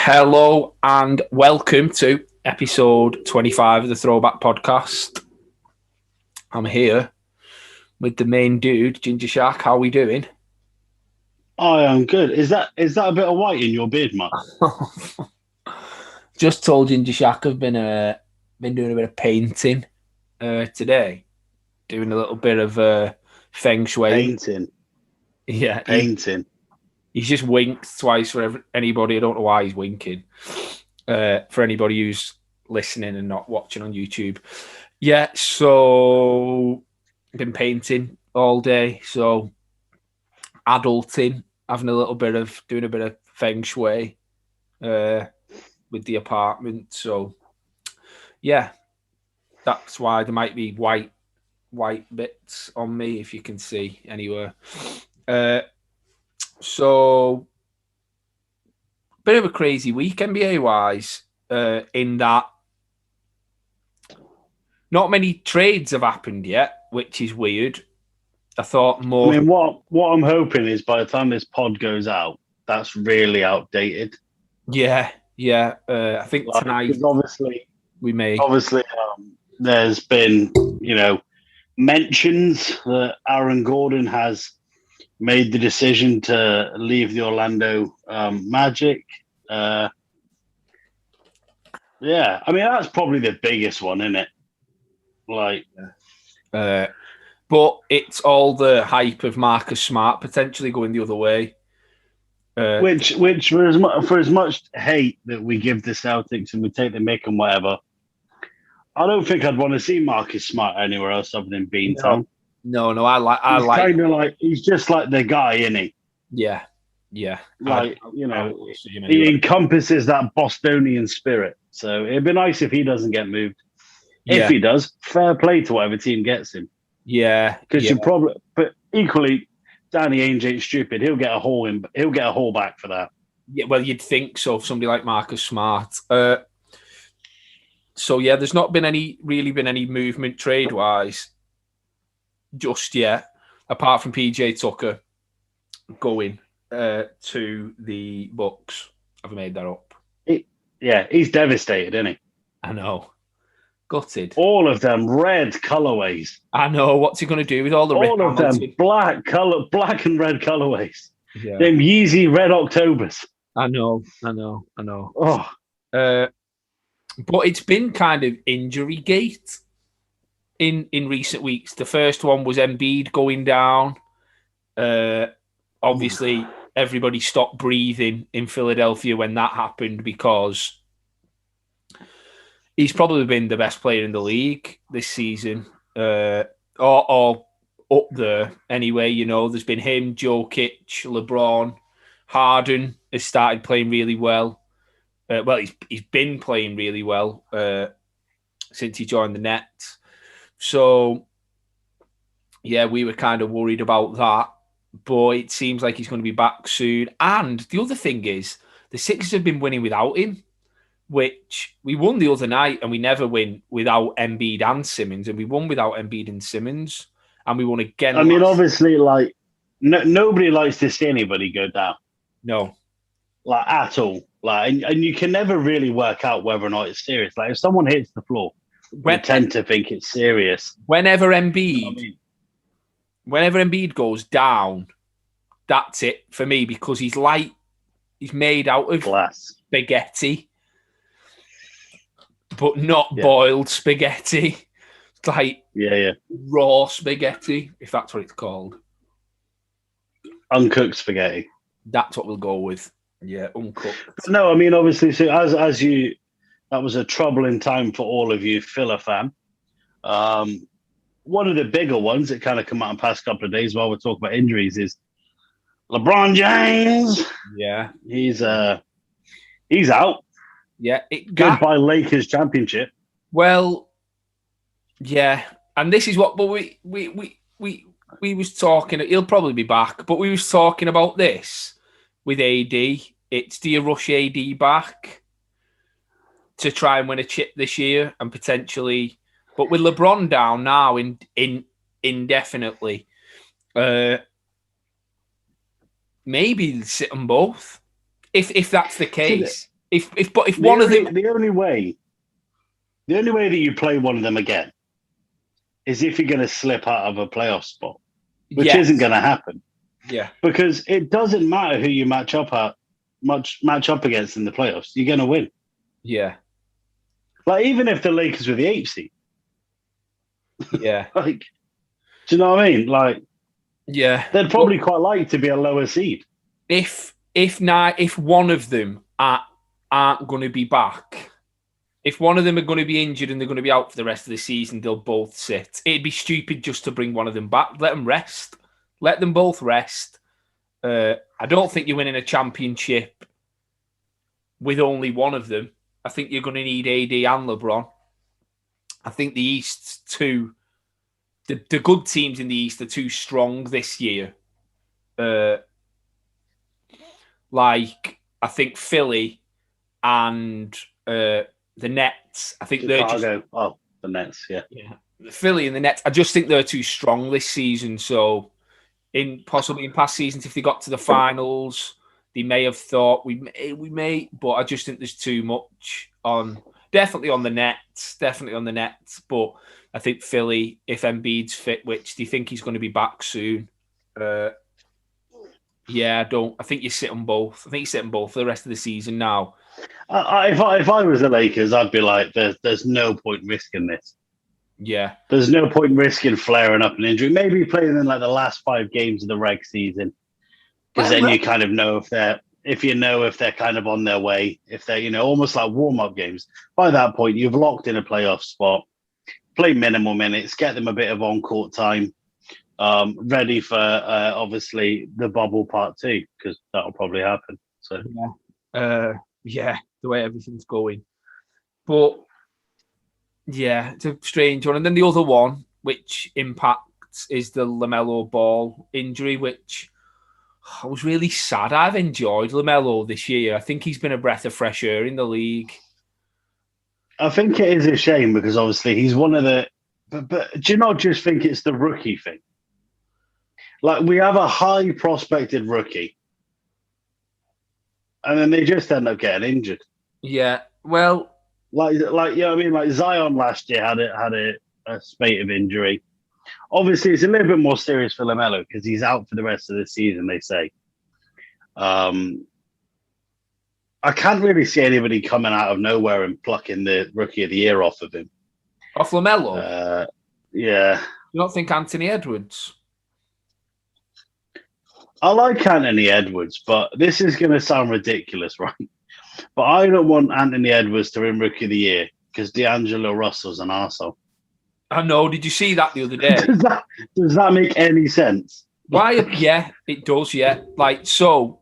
Hello and welcome to episode 25 of the Throwback podcast. I'm here with the main dude, Ginger Shaq. How are we doing? I am good. Is that a bit of white in your beard, Mark? Just told Ginger Shaq I've been doing a bit of painting today, doing a little bit of feng shui. Painting, Yeah, painting. he's just winked twice for anybody. I don't know why he's winking. For anybody who's listening and not watching on YouTube. Yeah, so I've been painting all day. So adulting, having a little bit of doing a bit of feng shui with the apartment. So yeah, that's why there might be white bits on me if you can see anywhere. Uh, so bit of a crazy week NBA wise, in that not many trades have happened yet, which is weird. I thought I more. mean, what I'm hoping is by the time this pod goes out, that's really outdated. Yeah, yeah. I think Like, tonight because obviously, we may. obviously, there's been mentions that Aaron Gordon has made the decision to leave the Orlando Magic. Uh, yeah, I mean that's probably the biggest one, isn't it? Like, Uh, but it's all the hype of Marcus Smart potentially going the other way. which for as much hate that we give the Celtics and we take the mick and whatever, I don't think I'd want to see Marcus Smart anywhere else other than No, Beantown. no. I He's like. kind of like he's just like the guy, isn't he? Yeah, yeah. Like I would see him he anyway. encompasses that Bostonian spirit. So it'd be nice if he doesn't get moved. If Yeah, he does, fair play to whatever team gets him. yeah, Because yeah, you probably, but equally, Danny Ainge ain't stupid. He'll get a haul in. He'll get a haul back for that. yeah. Well, you'd think so. Somebody like Marcus Smart. So yeah, there's not been any movement trade wise just yet, apart from PJ Tucker going to the Bucks. I've made that up. Yeah, he's devastated, isn't he? I know. Gutted. All of them red colorways. I know. What's he going to do with all the Rick All of them Hamilton? black and red colorways. Yeah. Them Yeezy red Octobers. I know. Oh, But it's been kind of injury gate in recent weeks. The first one was Embiid going down. Obviously, everybody stopped breathing in Philadelphia when that happened because he's probably been the best player in the league this season, or up there anyway. You know, there's been him, Jokic, LeBron, Harden has started playing really well. He's been playing really well since he joined the Nets. So, yeah, we were kind of worried about that. But it seems like he's going to be back soon. And the other thing is, the Sixers have been winning without him, which we won the other night, and we never win without Embiid and Simmons. And we won without Embiid and Simmons. And we won again I mean, last. obviously, like nobody likes to see anybody go down, No. like at all. Like, and you can never really work out whether or not it's serious. Like, if someone hits the floor, we tend to think it's serious. Whenever I Embiid mean, whenever Embiid goes down, that's it for me because he's made out of glass. spaghetti, but not Yeah. boiled spaghetti. It's like Yeah. raw spaghetti, if that's what it's called. Uncooked spaghetti. That's what we'll go with. Yeah, uncooked. But no, I mean, obviously, so as you, that was a troubling time for all of you, Filler fam. One of the bigger ones that kind of come out in the past couple of days while we're talking about injuries is LeBron James. Yeah. He's out. Yeah. Goodbye Lakers championship. Well, yeah. And this is what but we was talking, he'll probably be back, but we was talking about this with AD. It's do you rush AD back to try and win a chip this year and potentially, but with LeBron down now in indefinitely, maybe sit them both if that's the case. If one of them, the only way that you play one of them again is if you're going to slip out of a playoff spot, which isn't going to happen. Yeah, because it doesn't matter who you match up against in the playoffs. You're going to win. Yeah, like even if the Lakers were the 8th seed. Yeah, like, do you know what I mean? Like, yeah, they'd probably quite like to be a lower seed. If one of them aren't going to be back. If one of them are going to be injured and they're going to be out for the rest of the season, they'll both sit. It'd be stupid just to bring one of them back. Let them rest. Let them both rest. I don't think you're winning a championship with only one of them. I think you're going to need AD and LeBron. I think the East too. The good teams in the East are too strong this year. Like I think Philly and the Nets. I think Chicago. they're just the Nets. Yeah. Philly and the Nets. I just think they're too strong this season. So, possibly in past seasons, if they got to the finals, they may have thought we may. But I just think there's too much on. Definitely on the Nets. But I think Philly, if Embiid's fit, which do you think he's going to be back soon? Yeah, I don't. I think you sit on both. I think you sit on both for the rest of the season now. If I was the Lakers, I'd be like, there's no point risking this. Yeah. There's no point risking flaring up an injury. Maybe playing in like the last 5 games of the reg season. Because then you kind of know if they're kind of on their way, if they're, almost like warm-up games. By that point, you've locked in a playoff spot, play minimal minutes, get them a bit of on-court time, ready for, obviously, the bubble part 2, because that'll probably happen. So yeah, the way everything's going. But, yeah, it's a strange one. And then the other one, which impacts, is the LaMelo Ball injury, which I was really sad. I've enjoyed LaMelo this year. I think he's been a breath of fresh air in the league. I think it is a shame because obviously he's one of the... But do you not just think it's the rookie thing? Like, we have a high prospected rookie and then they just end up getting injured. Yeah, well... Like you know what I mean? Like Zion last year had a spate of injury. Obviously, it's a little bit more serious for LaMelo because he's out for the rest of the season, they say. I can't really see anybody coming out of nowhere and plucking the Rookie of the Year off of him. Off LaMelo? Yeah. You don't think Anthony Edwards? I like Anthony Edwards, but this is going to sound ridiculous, right? But I don't want Anthony Edwards to win Rookie of the Year because D'Angelo Russell's an arsehole. I know. Did you see that the other day? Does that make any sense? Why? Yeah, it does. Yeah, like so.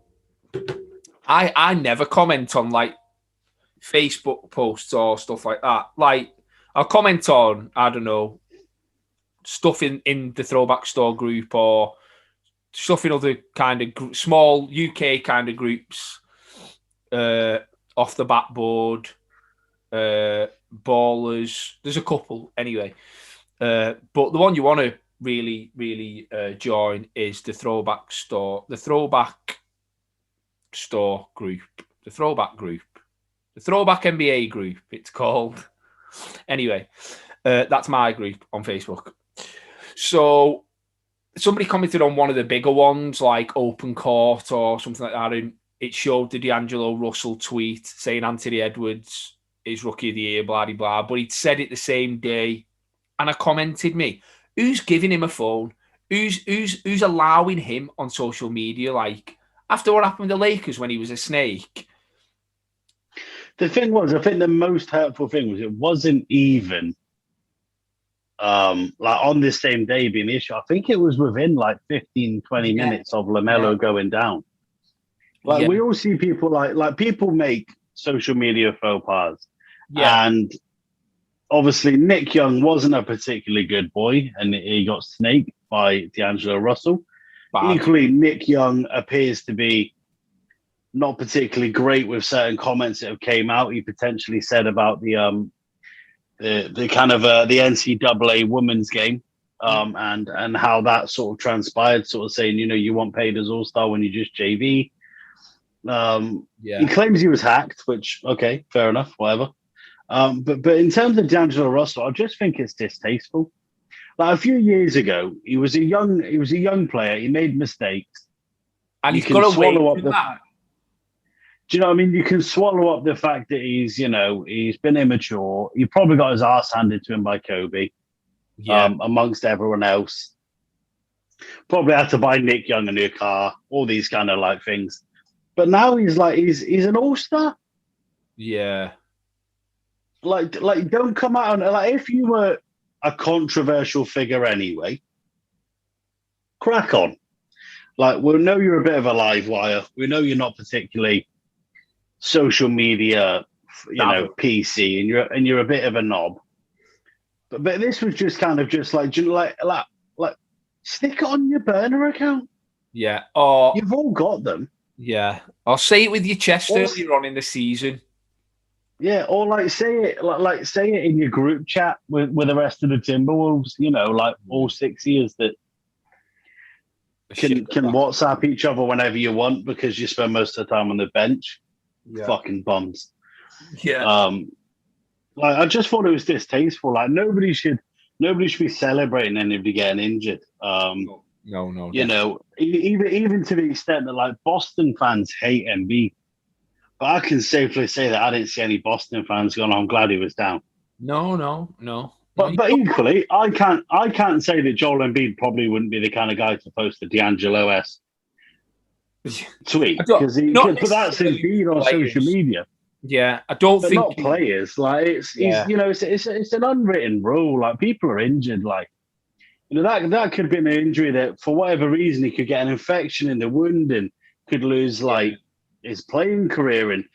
I never comment on like Facebook posts or stuff like that. Like I'll comment on I don't know stuff in the Throwback Store group or stuff in other kind of small UK kind of groups. Off the backboard, ballers. There's a couple anyway. But the one you want to really join is the Throwback Store, the Throwback Store group, the Throwback group, the Throwback NBA group. It's called. Anyway, that's my group on Facebook. So somebody commented on one of the bigger ones, like Open Court or something like that, and it showed the D'Angelo Russell tweet saying Anthony Edwards is Rookie of the Year, blah, blah, blah. But he'd said it the same day. And I commented me, who's giving him a phone? Who's allowing him on social media? Like, after what happened with the Lakers when he was a snake. The thing was, I think the most hurtful thing was it wasn't even like on this same day being the issue. I think it was within like 15, 20 minutes of LaMelo going down. Like we all see people like people make social media faux pas. Yeah. And obviously Nick Young wasn't a particularly good boy and he got snaked by D'Angelo Russell. Bad. Equally, Nick Young appears to be not particularly great with certain comments that have came out. He potentially said about the kind of the NCAA women's game and how that sort of transpired, sort of saying, you want paid as All-Star when you just JV. He claims he was hacked, which okay, fair enough, whatever. But in terms of D'Angelo Russell, I just think it's distasteful. Like a few years ago, he was a young player. He made mistakes. And You he's can got away swallow up with the. that. Do you know what I mean? You can swallow up the fact that he's been immature. He probably got his ass handed to him by Kobe, Yeah. amongst everyone else. Probably had to buy Nick Young a new car, all these kind of like things. But now he's an all-star. Yeah. Like don't come out and like if you were a controversial figure anyway, crack on. Like we know you're a bit of a live wire. We know you're not particularly social media, PC, and you're a bit of a knob. But this was just kind of just like stick it on your burner account. Yeah. Or you've all got them. Yeah. Or say it with your chest earlier on in the season. Yeah, or like say it in your group chat with the rest of the Timberwolves. Like all 6 years that can WhatsApp each other whenever you want because you spend most of the time on the bench. Yeah. Fucking bums. Yeah. I just thought it was distasteful. Like nobody should be celebrating anybody getting injured. No. Even to the extent that like Boston fans hate Embiid. But I can safely say that I didn't see any Boston fans going, I'm glad he was down. No. But equally, I can't say that Joel Embiid probably wouldn't be the kind of guy to post a D'Angelo-esque tweet. But that's Embiid on social media. Yeah, I don't think not players. Like it's an unwritten rule. Like people are injured. Like that could have been an injury that for whatever reason he could get an infection in the wound and could lose his playing career and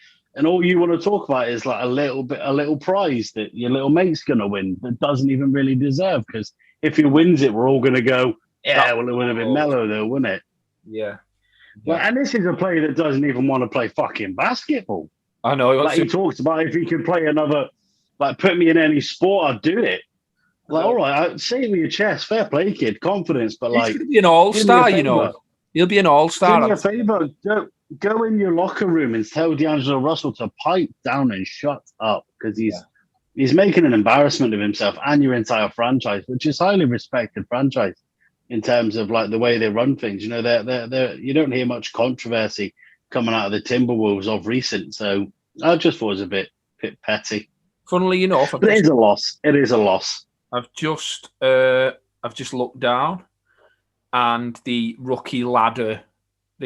all you want to talk about is like a little prize that your little mate's gonna win that doesn't even really deserve because if he wins it, we're all gonna go, it would have been Melo though, wouldn't it? Yeah. Well, and this is a player that doesn't even want to play fucking basketball. I know. He talks about if he could play another, put me in any sport, I'd do it. All right, say it with your chest, fair play, kid, confidence. But he's gonna be an all-star, He'll be an all-star. Do me a favor, go in your locker room and tell D'Angelo Russell to pipe down and shut up because he's making an embarrassment of himself and your entire franchise, which is highly respected franchise in terms of like the way they run things. They're you don't hear much controversy coming out of the Timberwolves of recent, so I just thought it was a bit petty. Funnily enough, but it is a loss. It is a loss. I've just looked down, and the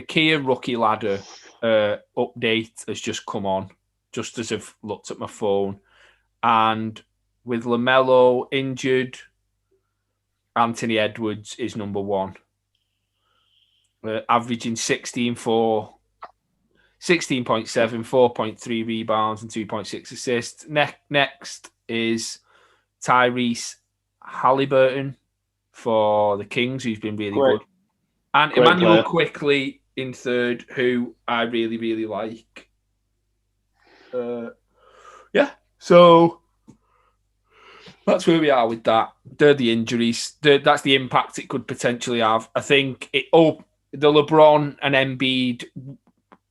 Kia rookie ladder update has just come on, just as I've looked at my phone, and with LaMelo injured, Anthony Edwards is number one, averaging 16.7, 4.3 rebounds and 2.6 assists. Next is Tyrese Halliburton for the Kings, who's been really good. And Emmanuel Quickly in third, who I really, really like. So that's where we are with that. They're the injuries. That's the impact it could potentially have. I think the LeBron and Embiid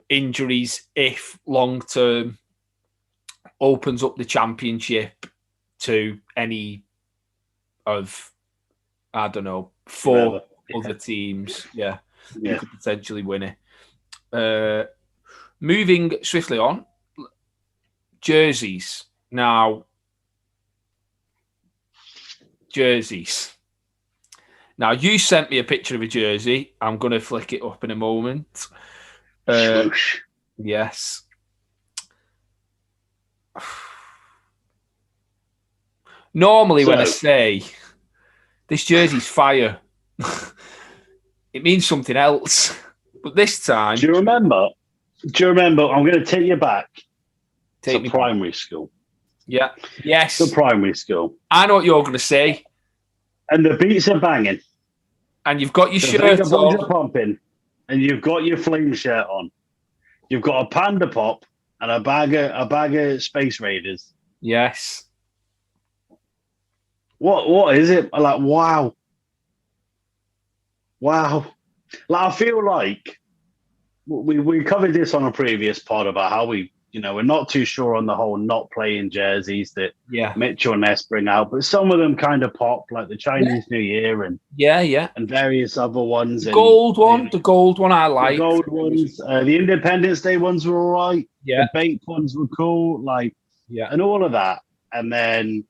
injuries, if long-term, opens up the championship to any of, I don't know, four other teams. Yeah, you could potentially win it. Moving swiftly on, jerseys. Now, you sent me a picture of a jersey. I'm going to flick it up in a moment. Yes. Normally, when I say this jersey's fire, it means something else. But this time... Do you remember? I'm going to take you back to primary school. Yeah. Yes. To primary school. I know what you're going to say. And the beats are banging. And you've got your shirt on. Are pumping. And you've got your flame shirt on. You've got a Panda Pop and a bag of Space Raiders. Yes. What is it? Like, wow. Like, I feel like we covered this on a previous pod about how we're not too sure on the whole not playing jerseys that Mitchell and Ness bring out, but some of them kind of pop, like the Chinese New Year and various other ones. The gold one I like. The gold ones, the Independence Day ones were all right. Yeah. The baked ones were cool, and all of that. And then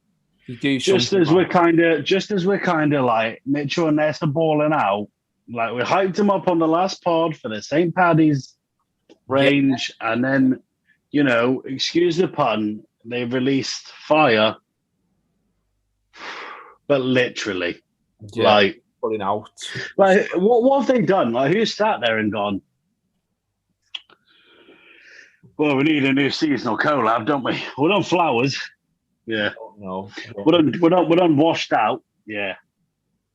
just as we're kind of like Mitchell and Ness are balling out, like we hyped them up on the last pod for the St. Paddy's range, and then excuse the pun, they released fire, but literally, pulling out. Like, what have they done? Like, who's sat there and gone, well, we need a new seasonal collab, don't we? We're on flowers. Yeah. No. We're done washed out. Yeah.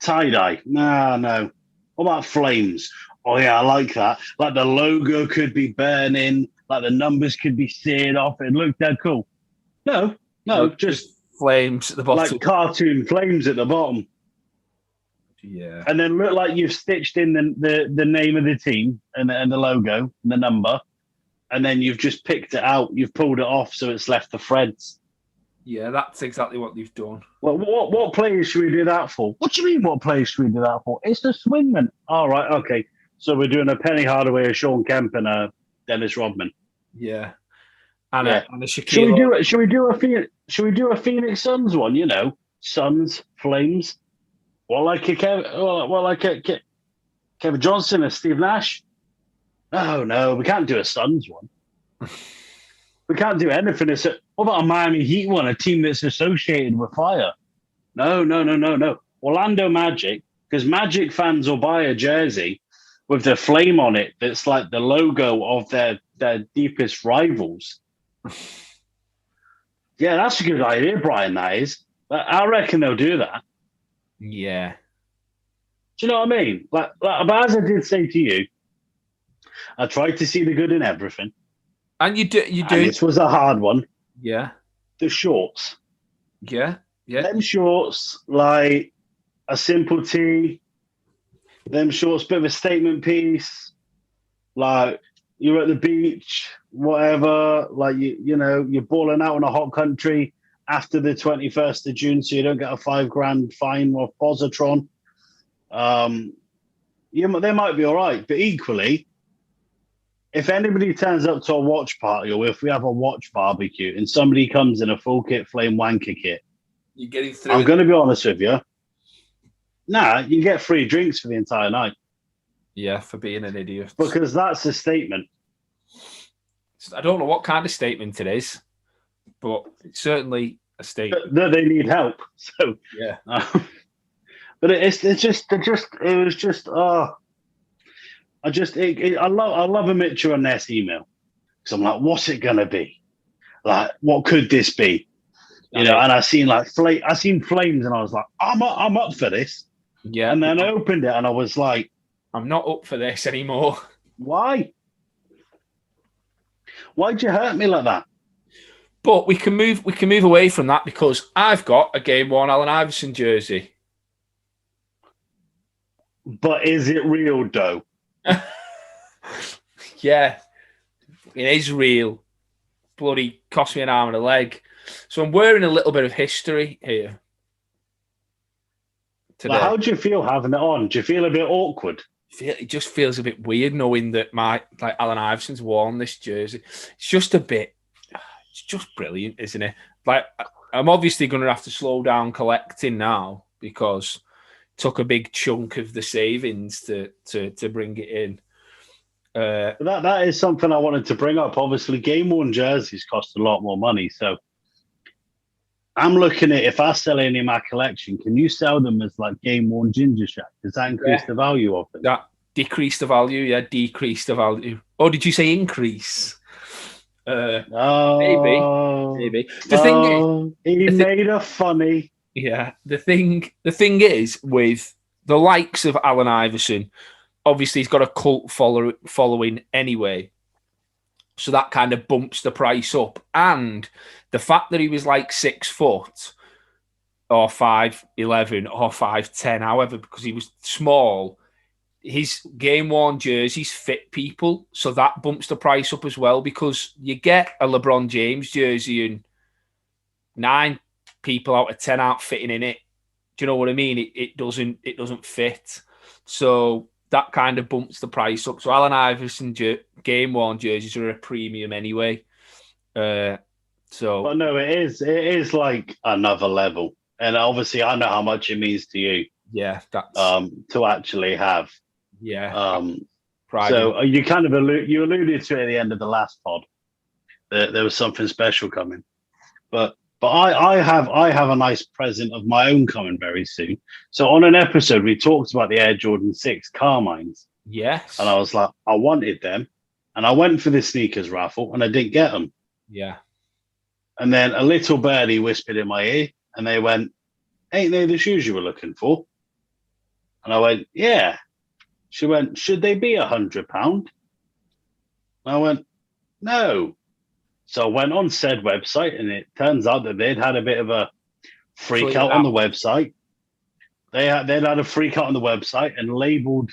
Tie-dye. No. What about flames? Oh, yeah, I like that. Like, the logo could be burning. Like, the numbers could be seared off. It looked dead cool. No, just flames at the bottom. Like cartoon flames at the bottom. Yeah. And then look like you've stitched in the name of the team and the logo, and the number. And then you've just picked it out. You've pulled it off so it's left the threads. Yeah, that's exactly what they've done. Well, what players should we do that for? What do you mean, what players should we do that for? It's the swingman. All right, okay. So we're doing a Penny Hardaway, a Sean Kemp, and a Dennis Rodman. Yeah. And a Shaquille. Should we do a Phoenix Suns one? Suns, Flames. Like a Kevin Johnson, a Steve Nash. Oh no, we can't do a Suns one. We can't do anything. What about a Miami Heat one, a team that's associated with fire? No. Orlando Magic, because Magic fans will buy a jersey with the flame on it that's like the logo of their deepest rivals. Yeah, that's a good idea, Brian, that is. I reckon they'll do that. Yeah. Do you know what I mean? But as I did say to you, I tried to see the good in everything. And you do. And this was a hard one. Yeah. The shorts. Yeah. Them shorts, like a simple tee. Them shorts, bit of a statement piece. Like you're at the beach, whatever. Like you're balling out in a hot country after the 21st of June, so you don't get a $5,000 fine or positron. They might be all right, but equally, if anybody turns up to a watch party or if we have a watch barbecue and somebody comes in a full kit flame wanker kit, you're getting through. I'm going to be honest with you. Nah, you get free drinks for the entire night. Yeah, for being an idiot. Because that's a statement. I don't know what kind of statement it is, but it's certainly a statement. That they need help. So yeah. But I love a Mitchell and Ness email because I'm like, what's it gonna be? Like, what could this be? And I seen flames, and I was like, I'm up for this. Yeah. And then I opened it, and I was like, I'm not up for this anymore. Why? Why'd you hurt me like that? But we can move away from that because I've got a Game 1 Allen Iverson jersey. But is it real, though? Yeah, it is real. Bloody cost me an arm and a leg. So I'm wearing a little bit of history here. Today. How do you feel having it on? Do you feel a bit awkward? It just feels a bit weird knowing that Allen Iverson's worn this jersey. It's just a bit. It's just brilliant, isn't it? Like, I'm obviously going to have to slow down collecting now because it took a big chunk of the savings to bring it in. That is something I wanted to bring up. Obviously, Game 1 jerseys cost a lot more money. So I'm looking at, if I sell any of my collection, can you sell them as like Game 1 Ginger Shaq? Does that increase the value of them? That decrease the value, yeah, decrease the value. Oh, did you say increase? Maybe. The thing is, made a funny. Yeah, the thing is with the likes of Allen Iverson, obviously he's got a cult following anyway, so that kind of bumps the price up. And the fact that he was like 6 foot or 5'11" or 5'10", however, because he was small, his game-worn jerseys fit people, so that bumps the price up as well, because you get a LeBron James jersey and 9 people out of 10 aren't fitting in it. Do you know what I mean? It doesn't fit. So that kind of bumps the price up. So Allen Iverson game-worn jerseys are a premium anyway. But no, it is like another level. And obviously I know how much it means to you. Yeah, that's to actually have. Yeah. So you kind of alluded to it at the end of the last pod that there was something special coming, but I have a nice present of my own coming very soon. So on an episode we talked about the Air Jordan 6 Carmines. Yes. And I was like, I wanted them, and I went for the sneakers raffle, and I didn't get them. Yeah. And then a little birdie whispered in my ear, and they went, "Ain't they the shoes you were looking for?" And I went, "Yeah." She went, "Should they be £100?" I went, "No." So I went on said website, and it turns out that they'd had a bit of a freak out on the website. They'd had a freak out on the website and labeled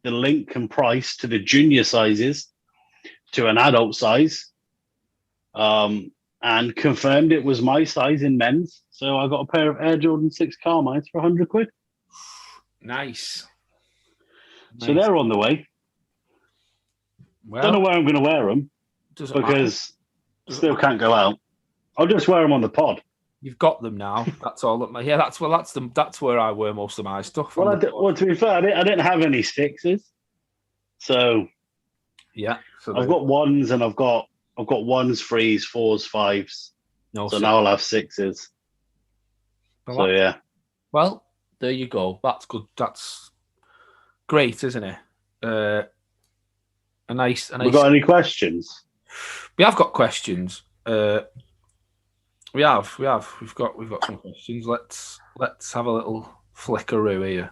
the link and price to the junior sizes to an adult size, and confirmed it was my size in men's. So I got a pair of Air Jordan 6 Carmines for £100. Nice. So they're on the way. Well, don't know where I'm going to wear them because still can't go out. I'll just wear them on the pod. You've got them now. That's all. Yeah, that's where I wear most of my stuff. Well, to be fair, I didn't have any sixes, so yeah. So I've got ones, and I've got ones, threes, fours, fives. No, so now I'll have sixes. Well, yeah. Well, there you go. That's good. That's great, isn't it? A nice. We got any questions? We have got questions. We have. We've got some questions. Let's have a little flickaroo here.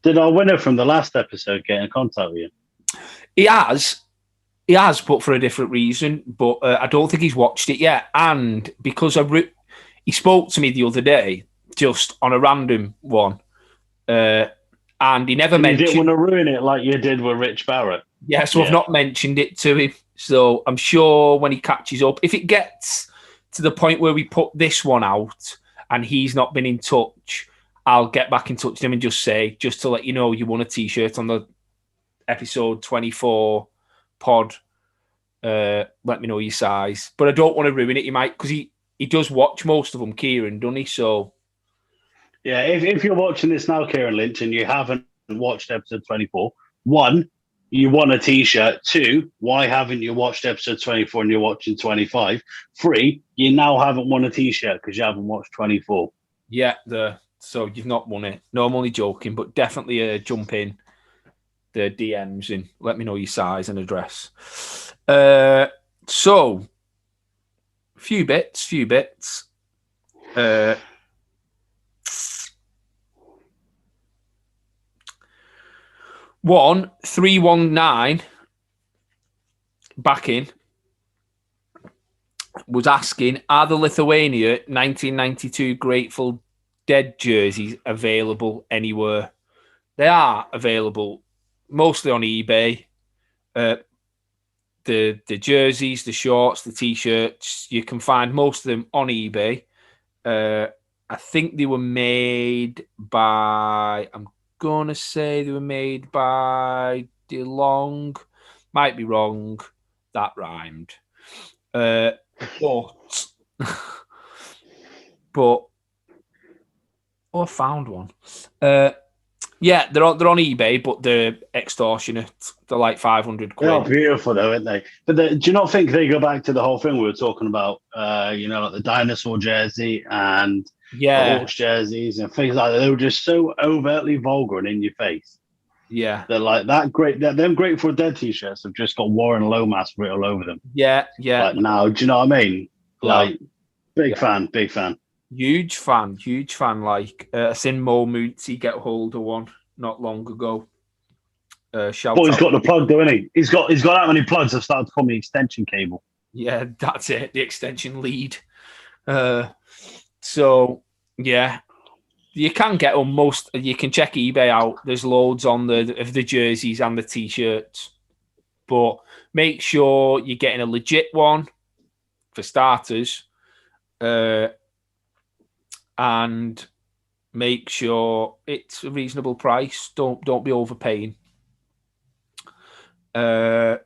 Did our winner from the last episode get in contact with you? He has, but for a different reason. But I don't think he's watched it yet. And because he spoke to me the other day, just on a random one, and he never mentioned. You didn't want to ruin it like you did with Rich Barrett. Yeah, so I've not mentioned it to him. So I'm sure when he catches up, if it gets to the point where we put this one out and he's not been in touch, I'll get back in touch with him and just say, just to let you know, you won a T-shirt on the episode 24 pod. Let me know your size. But I don't want to ruin it. He might, because he does watch most of them, Kieran, doesn't he? So yeah, if you're watching this now, Kieran Lynch, and you haven't watched episode 24, 1, you won a T-shirt. 2, why haven't you watched episode 24 and you're watching 25? 3, you now haven't won a T-shirt because you haven't watched 24. Yeah, so you've not won it. No, I'm only joking, but definitely jump in the DMs and let me know your size and address. So, few bits. 1319 back in was asking, are the Lithuania 1992 Grateful Dead jerseys available anywhere? They are available mostly on eBay. The jerseys, the shorts, the T-shirts, you can find most of them on eBay. I think they were made by, I'm going to say they were made by DeLong. Might be wrong. That rhymed. But I found one. Yeah, they're on eBay, but they're extortionate. They're like 500 quid. They are beautiful, though, aren't they? But do you not think they go back to the whole thing we were talking about? Like the dinosaur jersey and the Hawks jerseys and things like that. They were just so overtly vulgar and in your face. Yeah, they're like that great. Them Grateful Dead T-shirts have just got Warren Lomas written all over them. Yeah. Like now, do you know what I mean? Like, big fan. Huge fan. Like, I seen Mo Moonty get hold of one not long ago. He's got the plug, though, isn't he? He's got that many plugs. I've started to call me extension cable. Yeah, that's it. The extension lead. So yeah, You can get them most. You can check eBay out. There's loads on of the jerseys and the t-shirts, but make sure you're getting a legit one for starters, and make sure it's a reasonable price. Don't be overpaying. So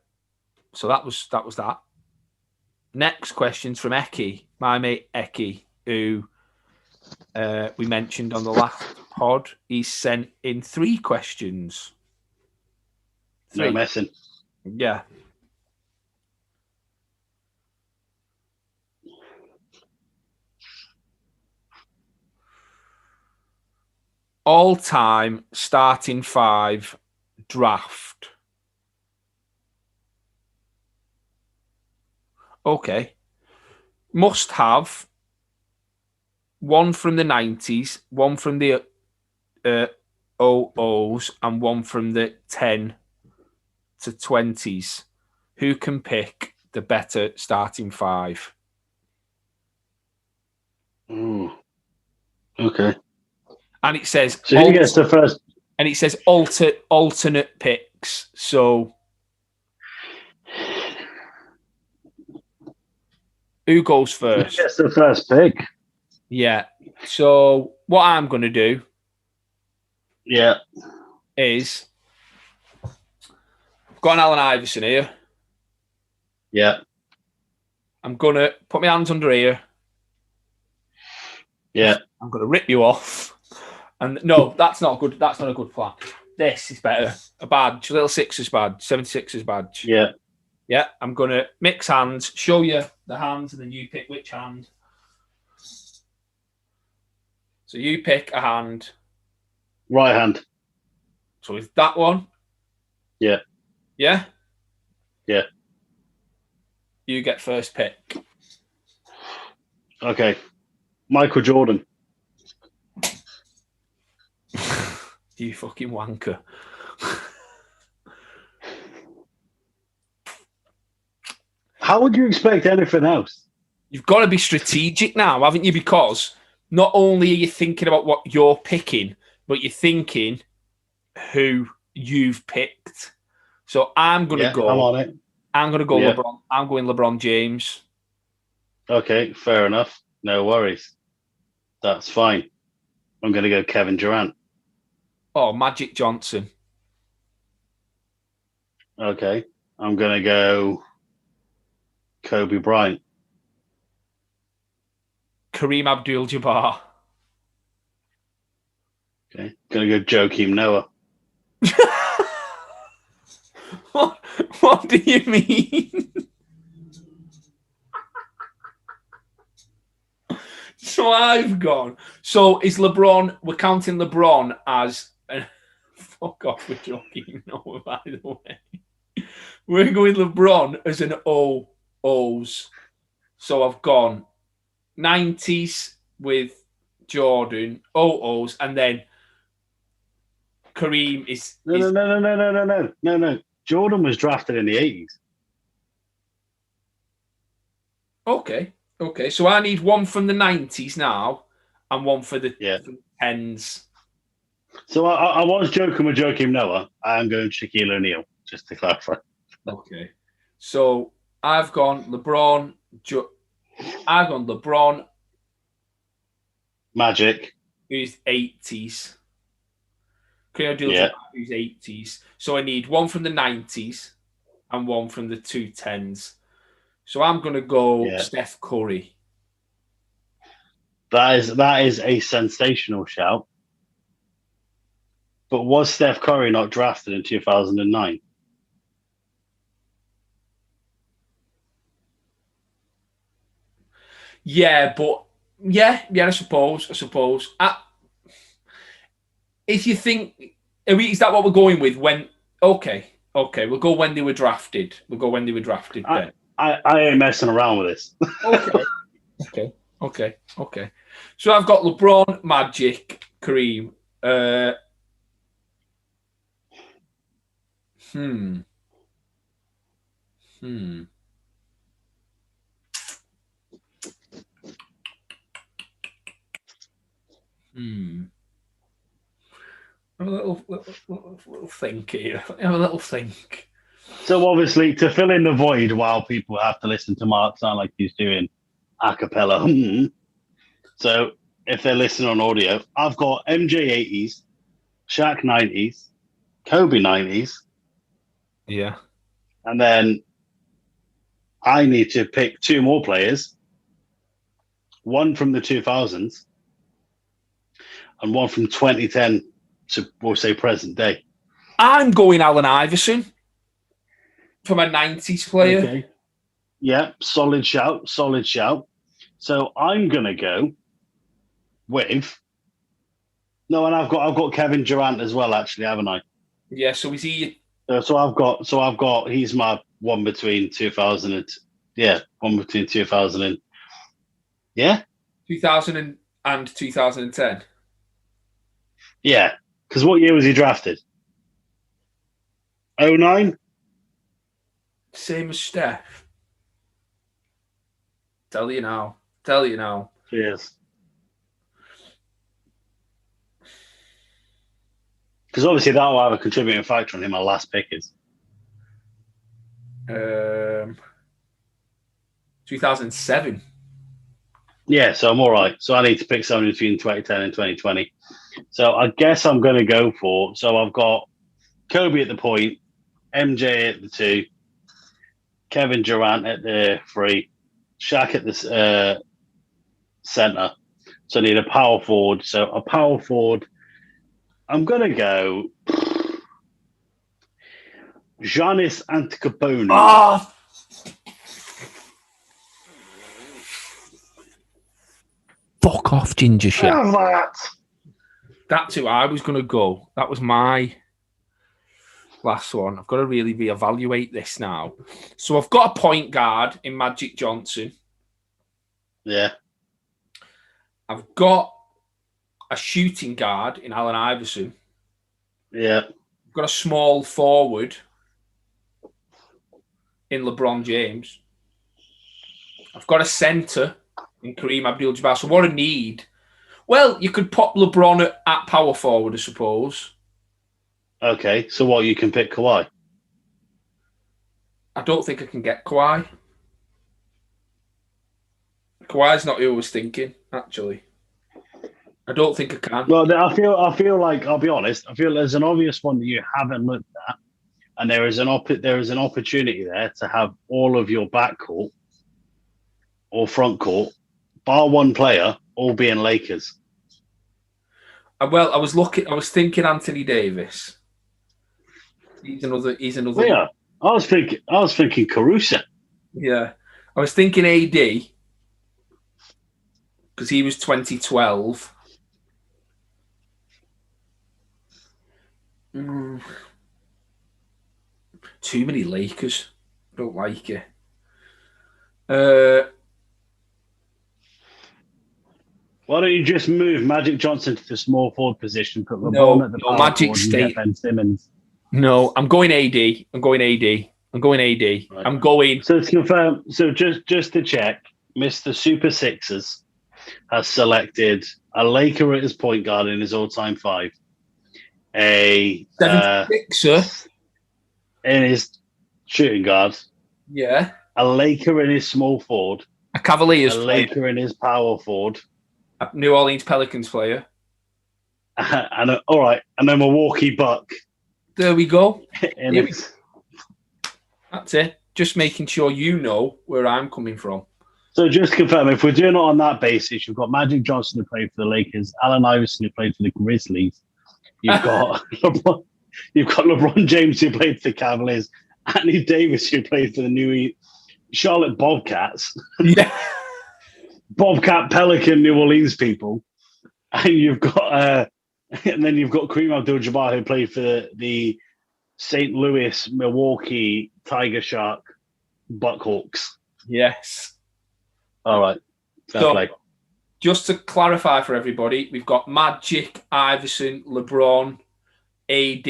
that was that. Next question's from Eki, my mate Eki, who we mentioned on the last pod. He's sent in 3 questions. 3. No messing. Yeah. All-time starting 5 draft. Okay. Must have 1 from the 90s, 1 from the 00s, and 1 from the 10 to 20s. Who can pick the better starting 5? Ooh. Okay. And it says So who gets the first? And it says alternate picks. So who goes first? Who gets the first pick? Yeah. So what I'm going to do is I've got an Allen Iverson here. Yeah. I'm going to put my hands under here. Yeah. I'm going to rip you off. And no, that's not good. That's not a good plan. This is better. A badge, a little Sixers badge, 76ers badge. Yeah. Yeah. I'm going to mix hands, show you the hands, and then you pick which hand. So you pick a hand. Right hand. So is that one? Yeah. Yeah? Yeah. You get first pick. Okay. Michael Jordan. You fucking wanker. How would you expect anything else? You've got to be strategic now, haven't you? Because not only are you thinking about what you're picking, but you're thinking who you've picked. So I'm going to go. I'm on it. I'm going to go LeBron. I'm going LeBron James. Okay, fair enough. No worries. That's fine. I'm going to go Kevin Durant. Oh, Magic Johnson. Okay. I'm going to go Kobe Bryant. Kareem Abdul-Jabbar. Okay. Going to go Joakim Noah. What do you mean? So I've gone. So is LeBron? We're counting LeBron as. Fuck off with Joakim Noah, by the way. We're going LeBron as an O's. So I've gone 90s with Jordan, O's, and then Kareem is. No. Jordan was drafted in the 80s. Okay. So I need one from the 90s now and one for the 10s. So I was joking with Joakim Noah. I am going Shaquille O'Neal, just to clarify. Okay. So I've gone LeBron. I've gone LeBron. Magic. Who's 80s. Who's 80s. So I need one from the 90s and one from the 210s. So I'm going to go Steph Curry. That is a sensational shout. But was Steph Curry not drafted in 2009? Yeah, but I suppose. If you think, is that what we're going with? When? Okay, we'll go when they were drafted. Then. I ain't messing around with this. Okay. So I've got LeBron, Magic, Kareem. Have a little think here. Have a little think. So obviously, to fill in the void while people have to listen to Mark sound like he's doing a cappella. So if they're listening on audio, I've got MJ 80s, Shaq 90s, Kobe 90s, Yeah. and then I need to pick two more players, one from the 2000s and one from 2010 to, we'll say, present day. I'm going Allen Iverson from a 90s player. Okay. Yeah, solid shout, solid shout. So I'm gonna go with no, and I've got Kevin Durant as well, actually, haven't I? Yeah, so is he So I've got he's my one between 2000 and one between 2000 and 2000 and 2010? yeah. Because what year was he drafted? 09? Same as Steph. Tell you now. Tell you now. Yes. Because obviously that will have a contributing factor on him. My last pick is 2007. yeah. So I'm all right. So I need to pick someone between 2010 and 2020. So I guess I'm going to go for. So I've got Kobe at the point, MJ at the 2, Kevin Durant at the 3, Shaq at the center. So I need a power forward. So a power forward. I'm going to go Giannis Antetokounmpo. Oh, fuck off, Ginger Shit. That's who I was going to go. That was my last one. I've got to really reevaluate this now. So I've got a point guard in Magic Johnson. Yeah. I've got a shooting guard in Allen Iverson. Yeah. I've got a small forward in LeBron James. I've got a centre in Kareem Abdul-Jabbar. So what I need... Well, you could pop LeBron at power forward, I suppose. Okay. So what, you can pick Kawhi? I don't think I can get Kawhi. Kawhi's not who I was thinking, actually. I don't think I can. Well, I feel like, I'll be honest, I feel there's an obvious one that you haven't looked at, and there is an opportunity there to have all of your backcourt or front court, bar one player, all being Lakers. Well, I was thinking Anthony Davis. He's another. Yeah, I was thinking Caruso. Yeah, I was thinking AD because he was 2012. Too many Lakers. Don't like it. Why don't you just move Magic Johnson to the small forward position, put LeBron at the power Magic forward, State. and get Ben Simmons? No, I'm going AD. I'm going AD. Right. I'm going. So to confirm, so just to check, Mr. Super Sixers has selected a Laker at his point guard in his all-time 5, a 76er in his shooting guard, yeah, a Laker in his small forward, a Cavaliers a player, Laker in his power forward, a New Orleans Pelicans player, and a Milwaukee Buck. There we go. That's it. Just making sure you know where I'm coming from. So just to confirm, if we're doing it on that basis, you've got Magic Johnson who played for the Lakers, Allen Iverson who played for the Grizzlies, you've got LeBron James who played for the Cavaliers, Anthony Davis who played for the New Charlotte Bobcats, Yeah, Bobcat Pelican New Orleans people, and you've got Kareem Abdul-Jabbar who played for the St. Louis, Milwaukee Tiger Shark Buckhawks. yes. All right, fair play. Just to clarify for everybody, we've got Magic, Iverson, LeBron, AD,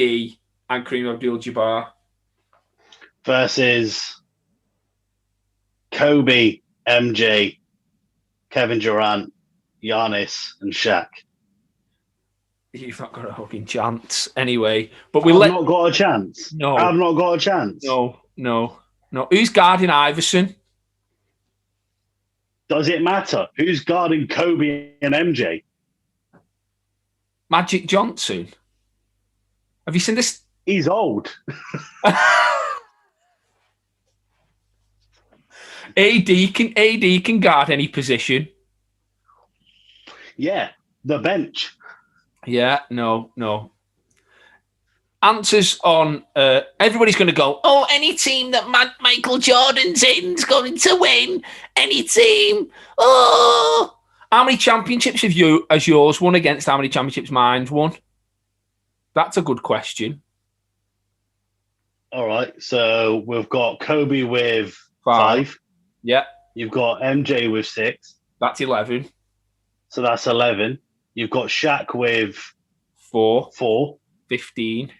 and Kareem Abdul-Jabbar versus Kobe, MJ, Kevin Durant, Giannis, and Shaq. You've not got a fucking chance. Anyway, but I've not got a chance. No. I've not got a chance. No. Who's guarding Iverson? Does it matter? Who's guarding Kobe and MJ? Magic Johnson. Have you seen this? He's old. AD can guard any position. Yeah, the bench. Yeah, no. Answers on everybody's going to go, oh, any team that Michael Jordan's in's going to win. Any team. Oh, how many championships has yours won against how many championships mine's won? That's a good question. All right, so we've got Kobe with 5. Yeah. You've got MJ with 6. That's 11. So that's 11. You've got Shaq with 4. 4. 15.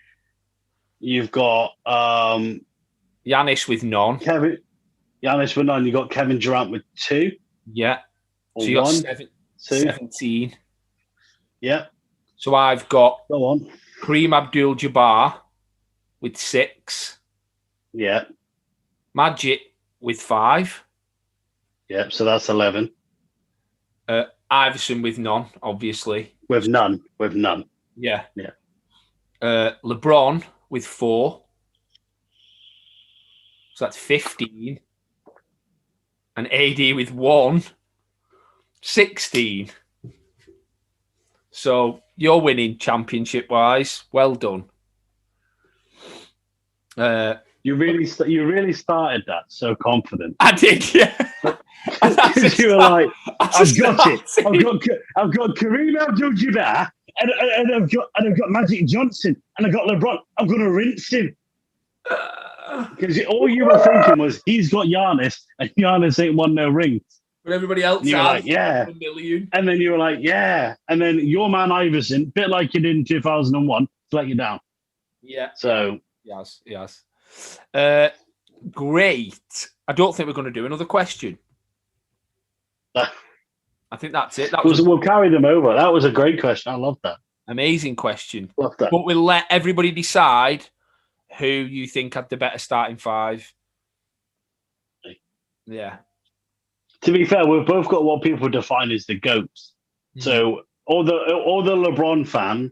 You've got Giannis with none. Giannis with none. You've got Kevin Durant with 2. Yeah. So you got 17. Yeah. So I've got Go on. Kareem Abdul-Jabbar with 6. Yeah. Magic with 5. Yeah. So that's 11. Iverson with none, obviously. With none. Yeah. Yeah. LeBron with 4. So that's 15. And AD with 1. 16. So you're winning championship-wise. Well done. You really started that so confident. I did, yeah. You were like, I've got it. I've got Kareem Abdul-Jabbar, and I've got Magic Johnson, and I've got LeBron. I'm going to rinse him. Because all you were thinking was he's got Giannis, and Giannis ain't won no rings. But everybody else and you were like, yeah. $1 million. And then you were like, yeah. And then your man Iverson, bit like you did in 2001, let you down. Yeah. So yes. Great. I don't think we're going to do another question. I think that's it. We'll carry them over. That was a great question. I love that. Amazing question. Love that. But we'll let everybody decide who you think had the better starting 5. Yeah. To be fair, we've both got what people define as the GOATs. Mm-hmm. So all the LeBron fan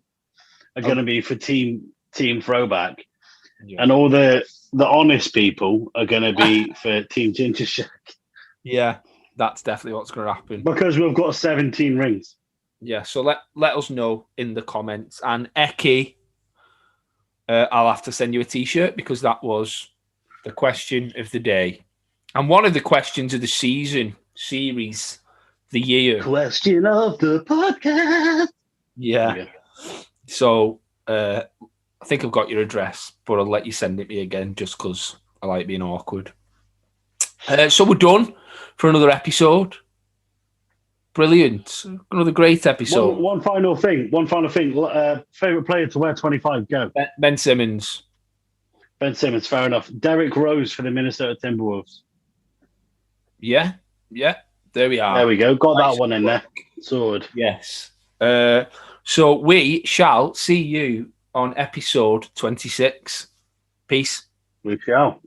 are going to be for team Throwback, and all the honest people are going to be for Team Ginger Shack. Yeah, that's definitely what's going to happen because we've got 17 rings. Yeah, so let us know in the comments. And Eki, I'll have to send you a T-shirt because that was the question of the day. And one of the questions of the series, the year. Question of the podcast. Yeah. So I think I've got your address, but I'll let you send it me again just because I like being awkward. So we're done for another episode. Brilliant. Another great episode. One final thing. Favorite player to wear 25, go. Ben Simmons. Ben Simmons, fair enough. Derrick Rose for the Minnesota Timberwolves. Yeah. There we are. There we go. Got that one in there. Sword. Yes. So we shall see you on episode 26. Peace. We shall.